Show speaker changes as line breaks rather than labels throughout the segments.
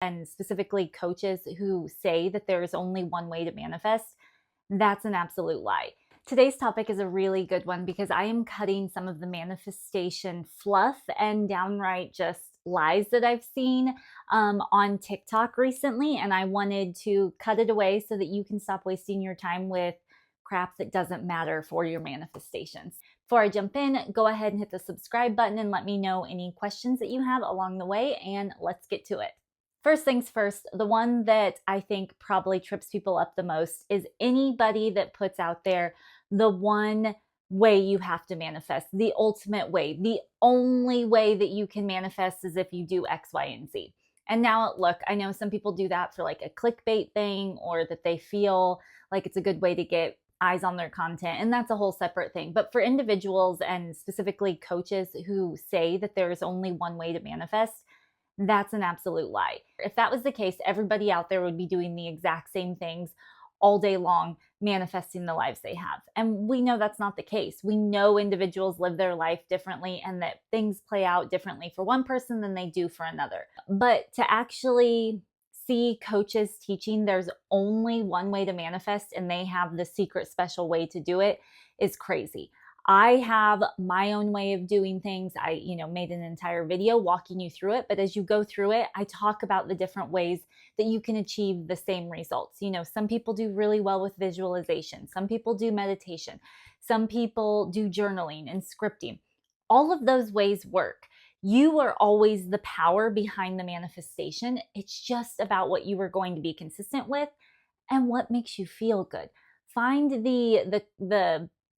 and specifically coaches who say that there's only one way to manifest, that's an absolute lie. Today's topic is a really good one because I am cutting some of the manifestation fluff and downright just lies that I've seen on TikTok recently. And I wanted to cut it away so that you can stop wasting your time with crap that doesn't matter for your manifestations. Before I jump in, go ahead and hit the subscribe button and let me know any questions that you have along the way, and let's get to it. First things first, the one that I think probably trips people up the most is anybody that puts out there the one way you have to manifest, the ultimate way, the only way that you can manifest is if you do X, Y, and Z. And now, look, I know some people do that for like a clickbait thing, or that they feel like it's a good way to get eyes on their content, and that's a whole separate thing. But for individuals and specifically coaches who say that there's only one way to manifest, that's an absolute lie. If that was the case, everybody out there would be doing the exact same things all day long, manifesting the lives they have. And we know that's not the case. We know individuals live their life differently and that things play out differently for one person than they do for another. But to actually see coaches teaching there's only one way to manifest and they have the secret special way to do it is crazy. I have my own way of doing things. I, made an entire video walking you through it. But as you go through it, I talk about the different ways that you can achieve the same results. Some people do really well with visualization. Some people do meditation. Some people do journaling and scripting. All of those ways work. You are always the power behind the manifestation. It's just about what you are going to be consistent with and what makes you feel good. Find the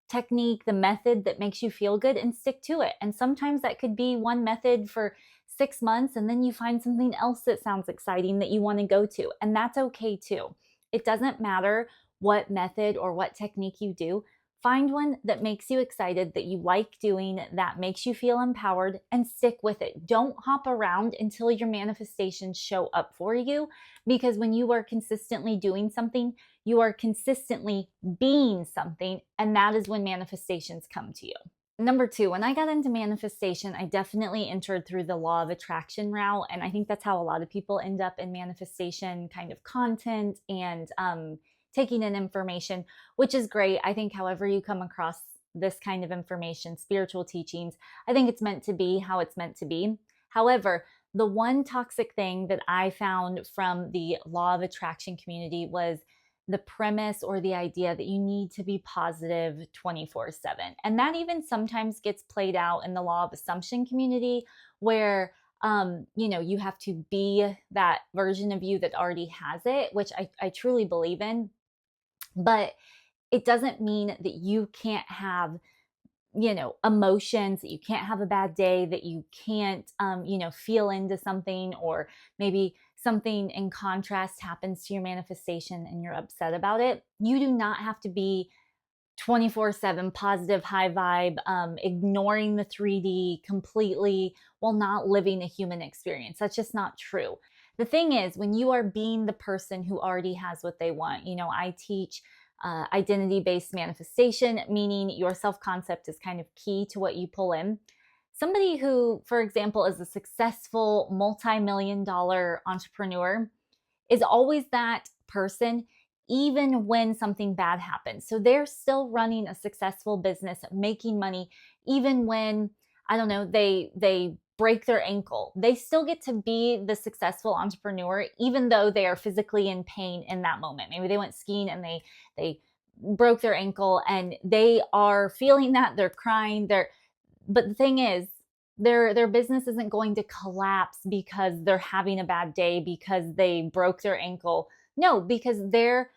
technique, the method that makes you feel good, and stick to it. And sometimes that could be one method for 6 months, and then you find something else that sounds exciting that you want to go to. And that's okay too. It doesn't matter what method or what technique you do. Find one that makes you excited, that you like doing, that makes you feel empowered, and stick with it. Don't hop around until your manifestations show up for you, because when you are consistently doing something, you are consistently being something, and that is when manifestations come to you. Number 2, when I got into manifestation, I definitely entered through the law of attraction route, and I think that's how a lot of people end up in manifestation kind of content and taking in information, which is great. I think however you come across this kind of information, spiritual teachings, I think it's meant to be how it's meant to be. However, the one toxic thing that I found from the law of attraction community was the premise or the idea that you need to be positive 24/7. And that even sometimes gets played out in the law of assumption community, where you have to be that version of you that already has it, which I truly believe in. But it doesn't mean that you can't have, emotions, that you can't have a bad day, that you can't, feel into something, or maybe something in contrast happens to your manifestation and you're upset about it. You do not have to be 24/7 positive, high vibe, ignoring the 3D completely while not living a human experience. That's just not true. The thing is, when you are being the person who already has what they want, I teach identity-based manifestation, meaning your self-concept is kind of key to what you pull in. Somebody who, for example, is a successful multi-million-dollar entrepreneur is always that person, even when something bad happens. So they're still running a successful business, making money, even when, I don't know, they break their ankle. They still get to be the successful entrepreneur, even though they are physically in pain in that moment. Maybe they went skiing and they broke their ankle and they are feeling that, they're crying, but the thing is, their business isn't going to collapse because they're having a bad day because they broke their ankle. No, because their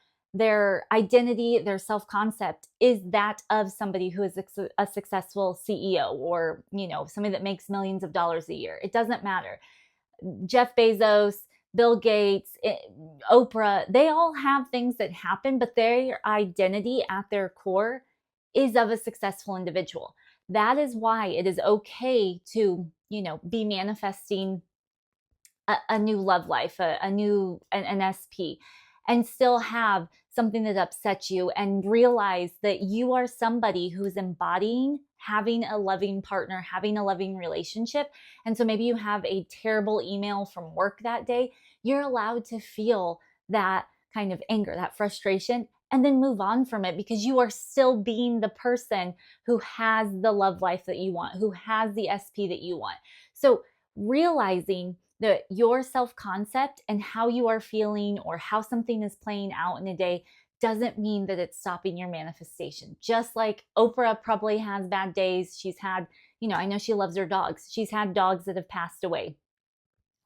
identity, their self-concept is that of somebody who is a successful CEO, or, somebody that makes millions of dollars a year. It doesn't matter. Jeff Bezos, Bill Gates, Oprah, they all have things that happen, but their identity at their core is of a successful individual. That is why it is okay to, be manifesting a new love life, an SP, and still have something that upsets you, and realize that you are somebody who's embodying having a loving partner, having a loving relationship. And so maybe you have a terrible email from work that day. You're allowed to feel that kind of anger, that frustration, and then move on from it because you are still being the person who has the love life that you want, who has the SP that you want. So realizing that your self concept and how you are feeling or how something is playing out in a day doesn't mean that it's stopping your manifestation. Just like Oprah probably has bad days. She's had, I know she loves her dogs. She's had dogs that have passed away.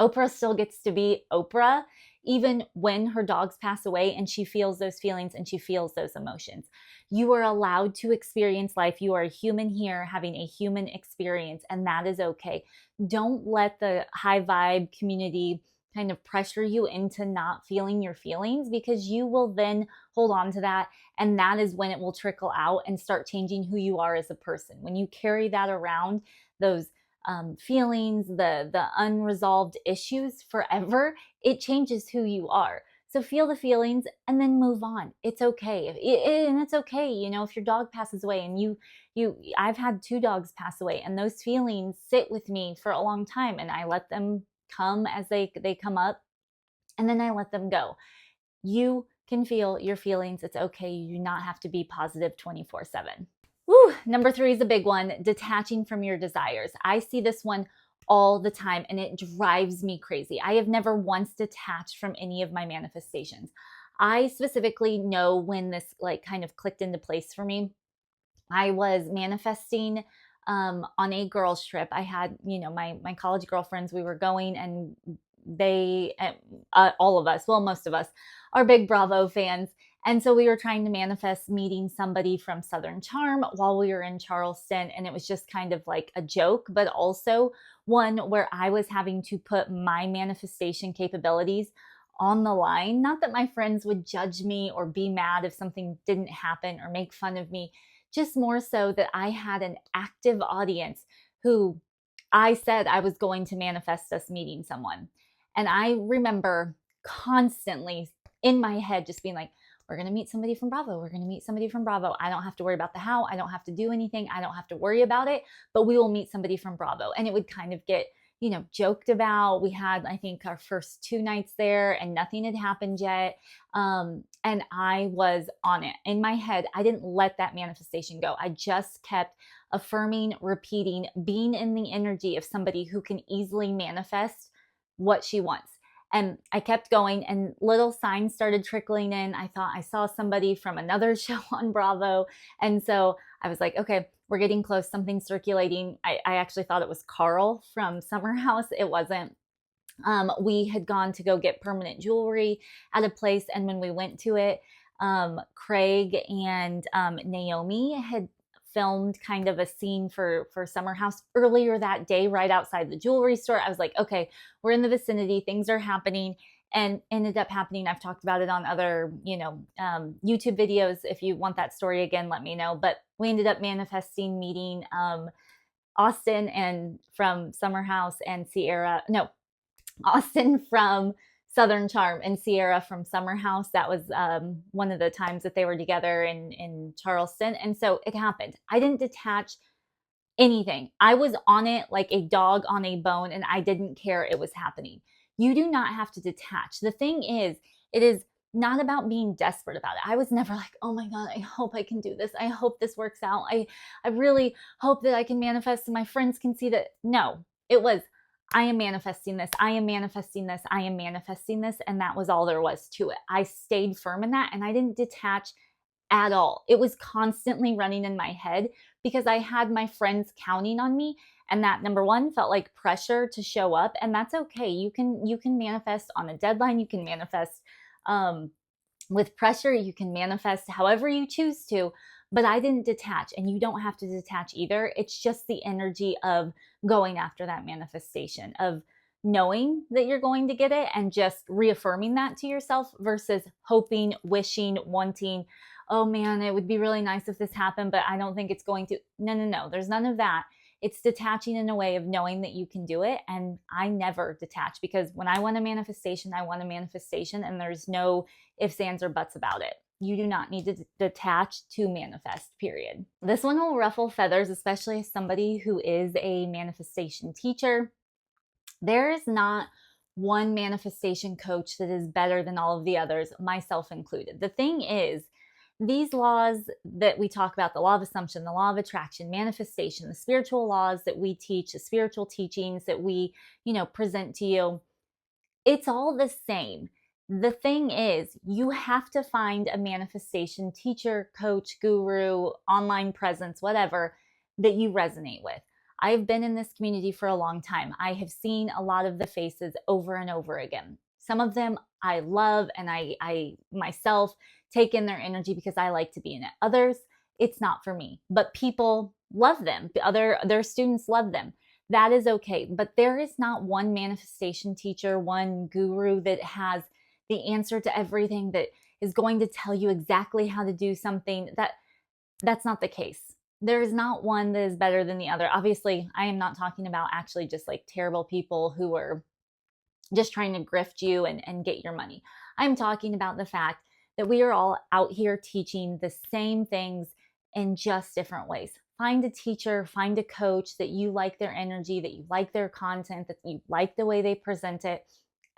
Oprah still gets to be Oprah, even when her dogs pass away and she feels those feelings and she feels those emotions. You are allowed to experience life. You are a human here having a human experience, and that is okay. Don't let the high vibe community kind of pressure you into not feeling your feelings, because you will then hold on to that. And that is when it will trickle out and start changing who you are as a person. When you carry that around, those feelings, the unresolved issues forever, it changes who you are. So feel the feelings and then move on. It's okay. And it's okay, if your dog passes away and I've had 2 dogs pass away, and those feelings sit with me for a long time, and I let them come as they come up, and then I let them go. You can feel your feelings. It's okay. You do not have to be positive 24/7. Woo, number 3 is a big one, detaching from your desires. I see this one all the time and it drives me crazy. I have never once detached from any of my manifestations. I specifically know when this kind of clicked into place for me. I was manifesting on a girls trip. I had, my college girlfriends, we were going, and they, all of us, well, most of us are big Bravo fans. And so we were trying to manifest meeting somebody from Southern Charm while we were in Charleston. And it was just kind of like a joke, but also one where I was having to put my manifestation capabilities on the line. Not that my friends would judge me or be mad if something didn't happen or make fun of me, just more so that I had an active audience who I said I was going to manifest us meeting someone. And I remember constantly in my head just being like, we're going to meet somebody from Bravo. We're going to meet somebody from Bravo. I don't have to worry about the how. I don't have to do anything. I don't have to worry about it, but we will meet somebody from Bravo. And it would kind of get, joked about. We had, I think, our first 2 nights there and nothing had happened yet. And I was on it in my head. I didn't let that manifestation go. I just kept affirming, repeating, being in the energy of somebody who can easily manifest what she wants. And I kept going, and little signs started trickling in. I thought I saw somebody from another show on Bravo. And so I was like, okay, we're getting close. Something's circulating. I actually thought it was Carl from Summer House. It wasn't. We had gone to go get permanent jewelry at a place. And when we went to it, Craig and Naomi had filmed kind of a scene for Summer House earlier that day, right outside the jewelry store. I was like, okay, we're in the vicinity, things are happening, and ended up happening. I've talked about it on other, YouTube videos. If you want that story again, let me know. But we ended up manifesting meeting Austin and from Summer House and Austin from Southern Charm and Sierra from Summer House. That was one of the times that they were together in Charleston. And so it happened. I didn't detach anything. I was on it like a dog on a bone, and I didn't care it was happening. You do not have to detach. The thing is, it is not about being desperate about it. I was never like, oh my God, I hope I can do this. I hope this works out. I really hope that I can manifest and my friends can see that. No, it was, I am manifesting this. I am manifesting this. I am manifesting this. And that was all there was to it. I stayed firm in that, and I didn't detach at all. It was constantly running in my head because I had my friends counting on me. And that, number one, felt like pressure to show up. And that's okay. You can manifest on a deadline. You can manifest with pressure. You can manifest however you choose to. But I didn't detach, and you don't have to detach either. It's just the energy of going after that manifestation, of knowing that you're going to get it and just reaffirming that to yourself versus hoping, wishing, wanting, oh man, it would be really nice if this happened, but I don't think it's going to. No. There's none of that. It's detaching in a way of knowing that you can do it. And I never detach, because when I want a manifestation, I want a manifestation, and there's no ifs, ands, or buts about it. You do not need to detach to manifest, period. This one will ruffle feathers, especially as somebody who is a manifestation teacher. There is not one manifestation coach that is better than all of the others, myself included. The thing is, these laws that we talk about, the law of assumption, the law of attraction, manifestation, the spiritual laws that we teach, the spiritual teachings that we, present to you, it's all the same. The thing is, you have to find a manifestation teacher, coach, guru, online presence, whatever, that you resonate with. I've been in this community for a long time. I have seen a lot of the faces over and over again. Some of them I love, and I myself take in their energy because I like to be in it. Others, it's not for me, but people love them. Their students love them. That is okay. But there is not one manifestation teacher, one guru that has the answer to everything, that is going to tell you exactly how to do something. That's not the case. There is not one that is better than the other. Obviously, I am not talking about actually just like terrible people who are just trying to grift you and get your money. I'm talking about the fact that we are all out here teaching the same things in just different ways. Find a teacher, find a coach that you like their energy, that you like their content, that you like the way they present it,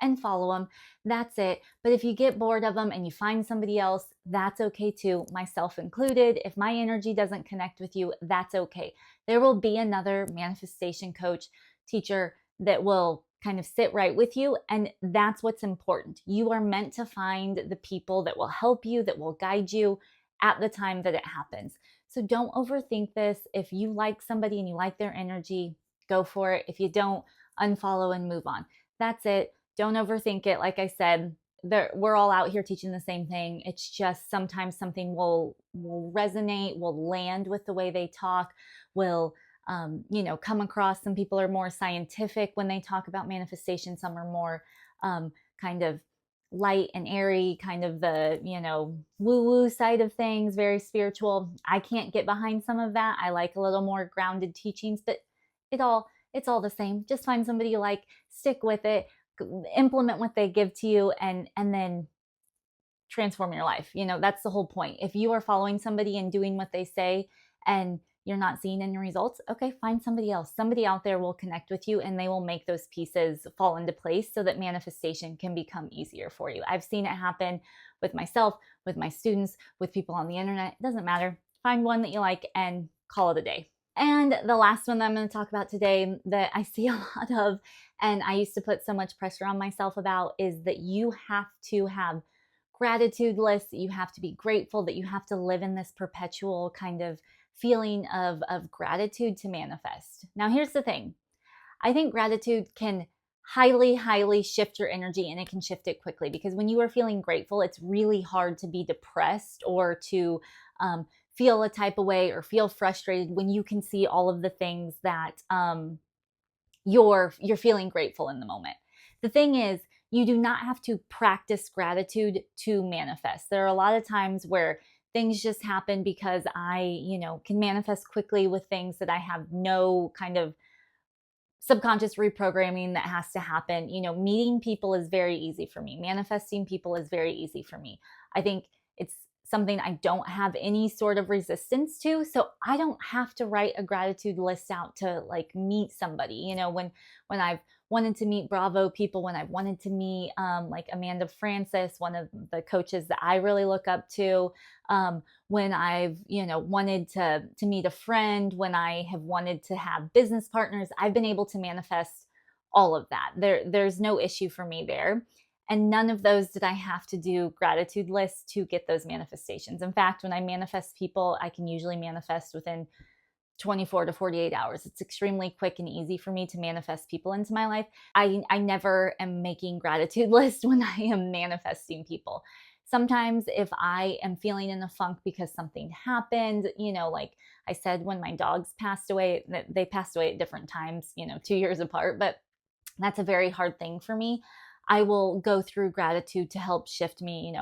and follow them. That's it. But if you get bored of them and you find somebody else, that's okay too, myself included. If my energy doesn't connect with you, that's okay. There will be another manifestation coach, teacher that will kind of sit right with you. And that's what's important. You are meant to find the people that will help you, that will guide you at the time that it happens. So don't overthink this. If you like somebody and you like their energy, go for it. If you don't, unfollow and move on. That's it. Don't overthink it. Like I said, we're all out here teaching the same thing. It's just sometimes something will resonate, will land with the way they talk, will come across. Some people are more scientific when they talk about manifestation. Some are more kind of light and airy, kind of the, woo-woo side of things, very spiritual. I can't get behind some of that. I like a little more grounded teachings, but it's all the same. Just find somebody you like, stick with it, implement what they give to you, and then transform your life. That's the whole point. If you are following somebody and doing what they say and you're not seeing any results, okay, find somebody else. Somebody out there will connect with you and they will make those pieces fall into place so that manifestation can become easier for you. I've seen it happen with myself, with my students, with people on the internet. It doesn't matter. Find one that you like and call it a day. And the last one that I'm going to talk about today that I see a lot of, and I used to put so much pressure on myself about, is that you have to have gratitude lists, that you have to be grateful, that you have to live in this perpetual kind of feeling of gratitude to manifest. Now, here's the thing. I think gratitude can highly, highly shift your energy, and it can shift it quickly, because when you are feeling grateful, it's really hard to be depressed or to feel a type of way or feel frustrated when you can see all of the things that you're feeling grateful in the moment. The thing is, you do not have to practice gratitude to manifest. There are a lot of times where things just happen because I, can manifest quickly with things that I have no kind of subconscious reprogramming that has to happen. Meeting people is very easy for me. Manifesting people is very easy for me. I think it's something I don't have any sort of resistance to. So I don't have to write a gratitude list out to like meet somebody. When I've wanted to meet Bravo people, when I've wanted to meet like Amanda Francis, one of the coaches that I really look up to, when I've, wanted to meet a friend, when I have wanted to have business partners, I've been able to manifest all of that. There's no issue for me there. And none of those did I have to do gratitude lists to get those manifestations. In fact, when I manifest people, I can usually manifest within 24 to 48 hours. It's extremely quick and easy for me to manifest people into my life. I never am making gratitude lists when I am manifesting people. Sometimes if I am feeling in a funk because something happened, like I said, when my dogs passed away, they passed away at different times, 2 years apart, but that's a very hard thing for me. I will go through gratitude to help shift me.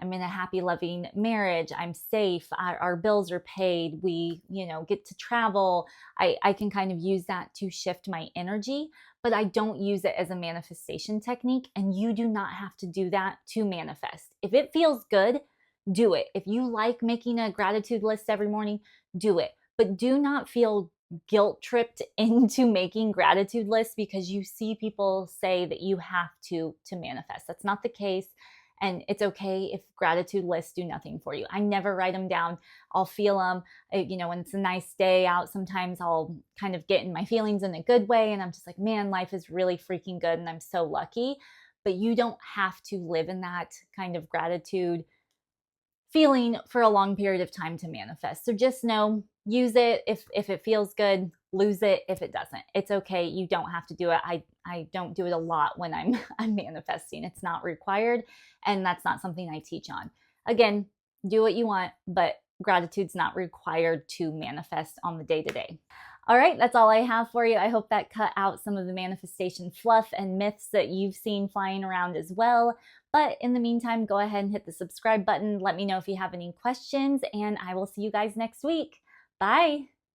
I'm in a happy, loving marriage. I'm safe. Our bills are paid. We, get to travel. I can kind of use that to shift my energy, but I don't use it as a manifestation technique. And you do not have to do that to manifest. If it feels good, do it. If you like making a gratitude list every morning, do it. But do not feel guilt tripped into making gratitude lists because you see people say that you have to manifest. That's not the case. And it's okay if gratitude lists do nothing for you. I never write them down. I'll feel them. When it's a nice day out, sometimes I'll kind of get in my feelings in a good way. And I'm just like, man, life is really freaking good. And I'm so lucky. But you don't have to live in that kind of gratitude feeling for a long period of time to manifest. So just know, use it if it feels good, lose it if it doesn't. It's okay. You don't have to do it. I don't do it a lot when I'm manifesting. It's not required, and that's not something I teach on. Again, do what you want, but gratitude's not required to manifest on the day-to-day. All right, that's all I have for you. I hope that cut out some of the manifestation fluff and myths that you've seen flying around as well. But in the meantime, go ahead and hit the subscribe button. Let me know if you have any questions, and I will see you guys next week. Bye.